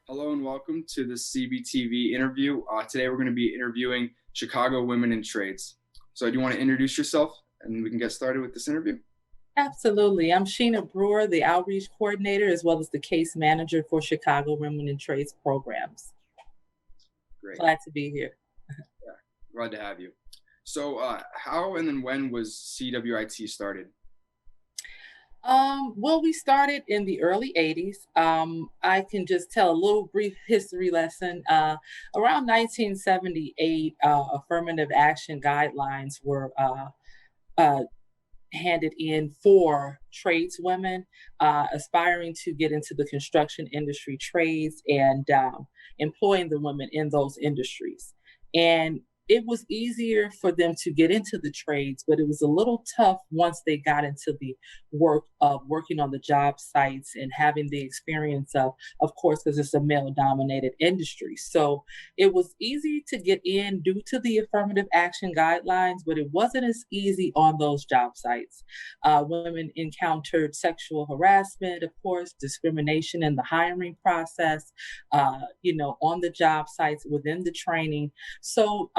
Hello and welcome to the CBTV interview. Today we're going to be interviewing Chicago women in trades. So do you want to introduce yourself and we can get started with this interview? Absolutely. I'm Sheena Brewer, the outreach coordinator, as well as the case manager for Chicago Women in Trades programs. Great. Glad to be here. Yeah, glad to have you. So how and then when was CWIT started? Well, we started in the early 80s. I can just tell a little brief history lesson. Around 1978, affirmative action guidelines were uh, handed in for tradeswomen aspiring to get into the construction industry trades and employing the women in those industries. And it was easier for them to get into the trades, but it was a little tough once they got into the work of working on the job sites and having the experience of course, because it's a male dominated industry. So it was easy to get in due to the affirmative action guidelines, but it wasn't as easy on those job sites. Women encountered sexual harassment, of course, discrimination in the hiring process, on the job sites, within the training. So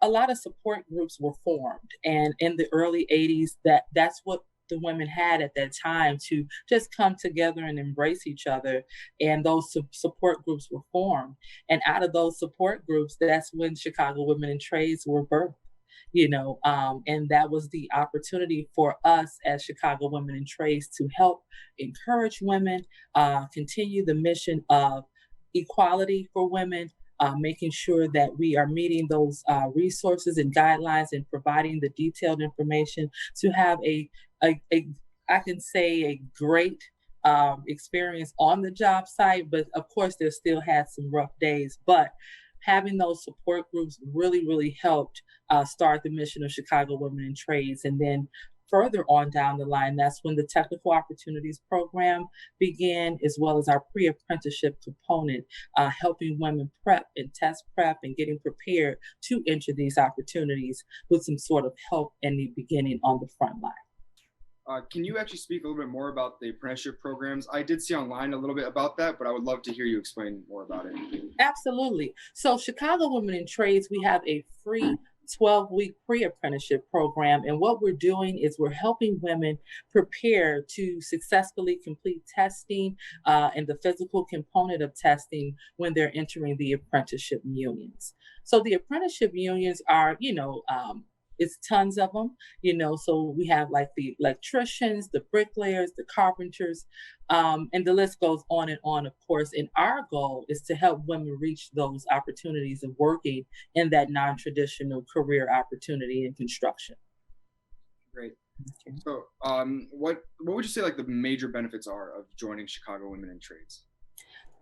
a lot of support groups were formed, and in the early 80s, that's what the women had at that time to just come together and embrace each other. And those support groups were formed. And out of those support groups, that's when Chicago Women in Trades were birthed. And that was the opportunity for us as Chicago Women in Trades to help encourage women, continue the mission of equality for women, making sure that we are meeting those resources and guidelines and providing the detailed information to have a I can say a great experience on the job site. But of course, there still had some rough days. But having those support groups really, really helped start the mission of Chicago Women in Trades. And then further on down the line, that's when the Technical Opportunities Program began, as well as our pre-apprenticeship component, helping women prep and test prep and getting prepared to enter these opportunities with some sort of help in the beginning on the front line. Can you actually speak a little bit more about the apprenticeship programs? I did see online a little bit about that, but I would love to hear you explain more about it. Absolutely. So, Chicago Women in Trades, we have a free 12-week pre-apprenticeship program. And what we're doing is we're helping women prepare to successfully complete testing and the physical component of testing when they're entering the apprenticeship unions. So the apprenticeship unions are, it's tons of them, so we have like the electricians, the bricklayers, the carpenters, and the list goes on and on, of course. And our goal is to help women reach those opportunities of working in that non-traditional career opportunity in construction. Great. Okay. So what would you say like the major benefits are of joining Chicago Women in Trades?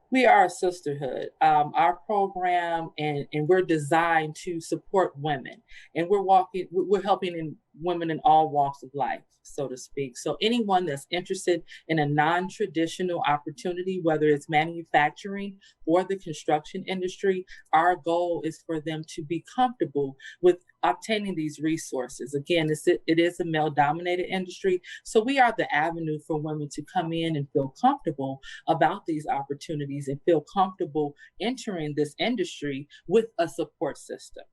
We are a sisterhood. Our program and we're designed to support women, and we're helping women in all walks of life, so to speak. So anyone that's interested in a non-traditional opportunity, whether it's manufacturing or the construction industry, our goal is for them to be comfortable with obtaining these resources. Again, it is a male-dominated industry, so we are the avenue for women to come in and feel comfortable about these opportunities and feel comfortable entering this industry with a support system.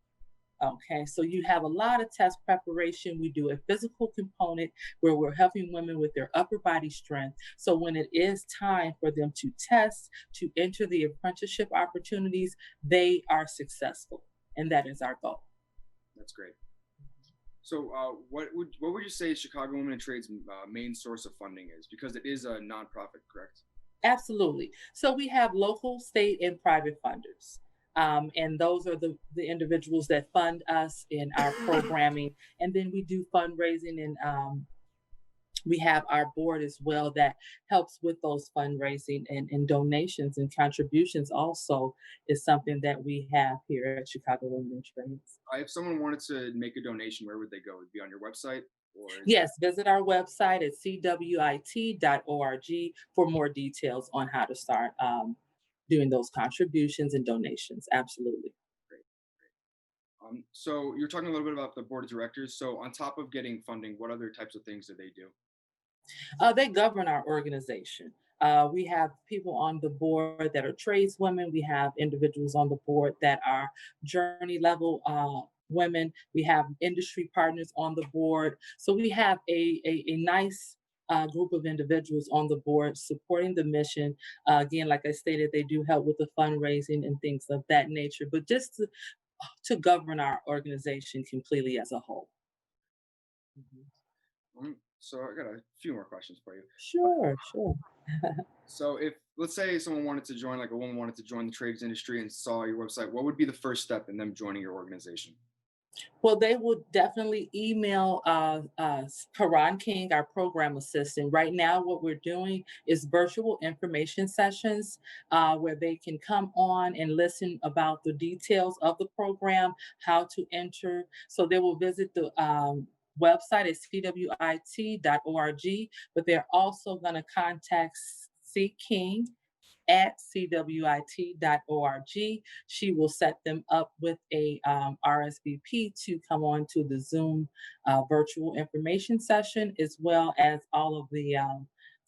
Okay, so you have a lot of test preparation. We do a physical component where we're helping women with their upper body strength. So when it is time for them to test, to enter the apprenticeship opportunities, they are successful. And that is our goal. That's great. So what would you say Chicago Women in Trades main source of funding is? Because it is a nonprofit, correct? Absolutely. So we have local, state, and private funders. And those are the individuals that fund us in our programming. And then we do fundraising, and we have our board as well that helps with those fundraising and donations and contributions also is something that we have here at Chicago Women in Trades. If someone wanted to make a donation, where would they go? Would it be on your website? Yes, visit our website at cwit.org for more details on how to start doing those contributions and donations. Absolutely. Great. So you're talking a little bit about the board of directors. So on top of getting funding, what other types of things do they do? They govern our organization. We have people on the board that are tradeswomen. We have individuals on the board that are journey level women. We have industry partners on the board. So we have a nice group of individuals on the board supporting the mission. Again, like I stated, they do help with the fundraising and things of that nature, but just to govern our organization completely as a whole. Mhm. So I got a few more questions for you. Sure, sure. So if let's say someone wanted to join, like a woman wanted to join the trades industry and saw your website, what would be the first step in them joining your organization? Well, they would definitely email Karan King, our program assistant. Right now, what we're doing is virtual information sessions where they can come on and listen about the details of the program, how to enter. So they will visit the website at cwit.org, but they're also going to contact C. King at cwit.org. She will set them up with a RSVP to come on to the Zoom virtual information session, as well as all of the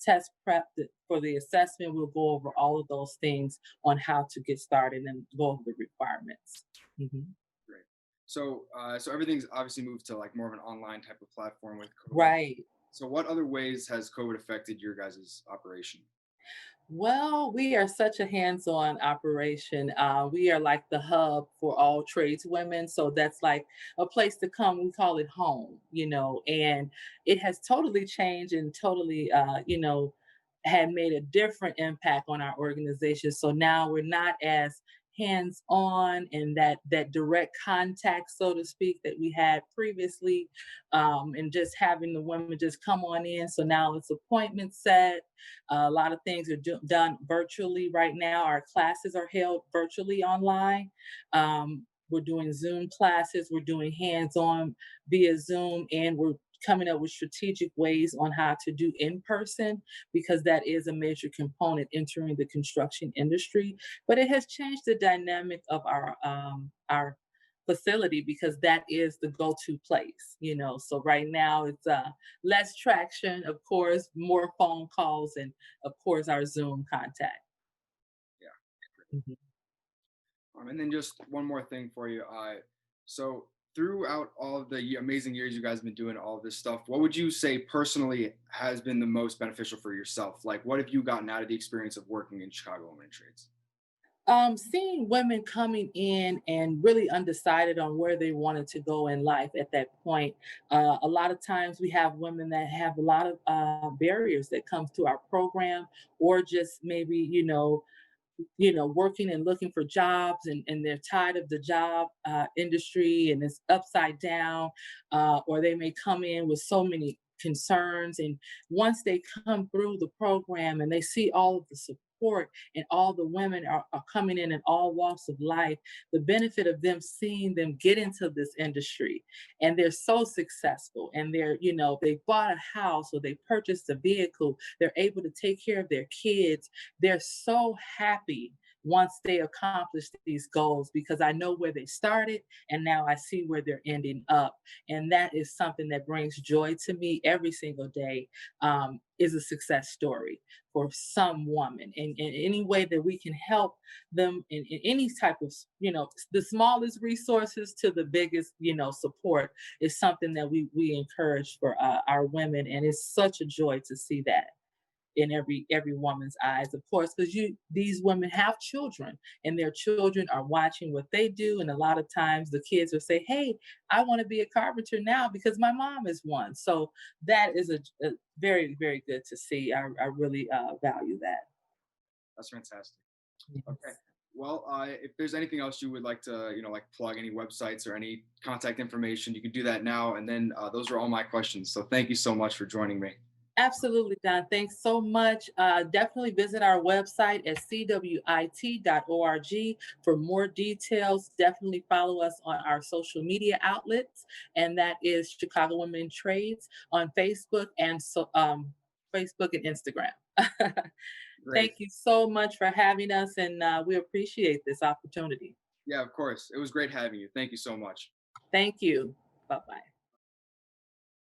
test prep for the assessment. We'll go over all of those things on how to get started and go over the requirements. Mhm. Great. So everything's obviously moved to like more of an online type of platform with COVID. Right. So what other ways has COVID affected your guys' operation? Well, we are such a hands-on operation. We are like the hub for all tradeswomen. So that's like a place to come. We call it home, and it has totally changed and totally, had made a different impact on our organization. So now we're not as hands-on and that direct contact, so to speak, that we had previously, and just having the women just come on in. So now it's appointment set. A lot of things are done virtually right now. Our classes are held virtually online. We're doing Zoom classes, we're doing hands on via Zoom, and we're coming up with strategic ways on how to do in person because that is a major component entering the construction industry. But it has changed the dynamic of our facility because that is the go-to place. So right now it's less traction, of course, more phone calls, and of course our Zoom contact. Yeah. Mhm. And then just one more thing for you. So throughout all of the amazing years you guys have been doing all of this stuff, what would you say personally has been the most beneficial for yourself? Like, what have you gotten out of the experience of working in Chicago Women in Trades? Seeing women coming in and really undecided on where they wanted to go in life at that point. A lot of times we have women that have a lot of barriers that come to our program, or just maybe, working and looking for jobs, and they're tired of the job industry and it's upside down, or they may come in with so many concerns. And once they come through the program and they see all of the support and all the women are coming in all walks of life, the benefit of them seeing them get into this industry and they're so successful and they bought a house or they purchased a vehicle, they're able to take care of their kids, they're so happy once they accomplish these goals because I know where they started and now I see where they're ending up. And that is something that brings joy to me every single day, is a success story for some woman. And in any way that we can help them in any type of, the smallest resources to the biggest, support is something that we encourage for our women. And it's such a joy to see that in every woman's eyes, of course, because these women have children and their children are watching what they do. And a lot of times the kids will say, hey, I want to be a carpenter now because my mom is one. So that is a very, very good to see. I really value that. That's fantastic. Okay. Yes. Well, if there's anything else you would like to, like plug any websites or any contact information, you can do that now. And then those are all my questions. So thank you so much for joining me. Absolutely, Don. Thanks so much. Definitely visit our website at cwit.org for more details. Definitely follow us on our social media outlets, and that is Chicago Women in Trades on Facebook and Facebook and Instagram. Great. Thank you so much for having us, and we appreciate this opportunity. Yeah, of course. It was great having you. Thank you so much. Thank you. Bye bye.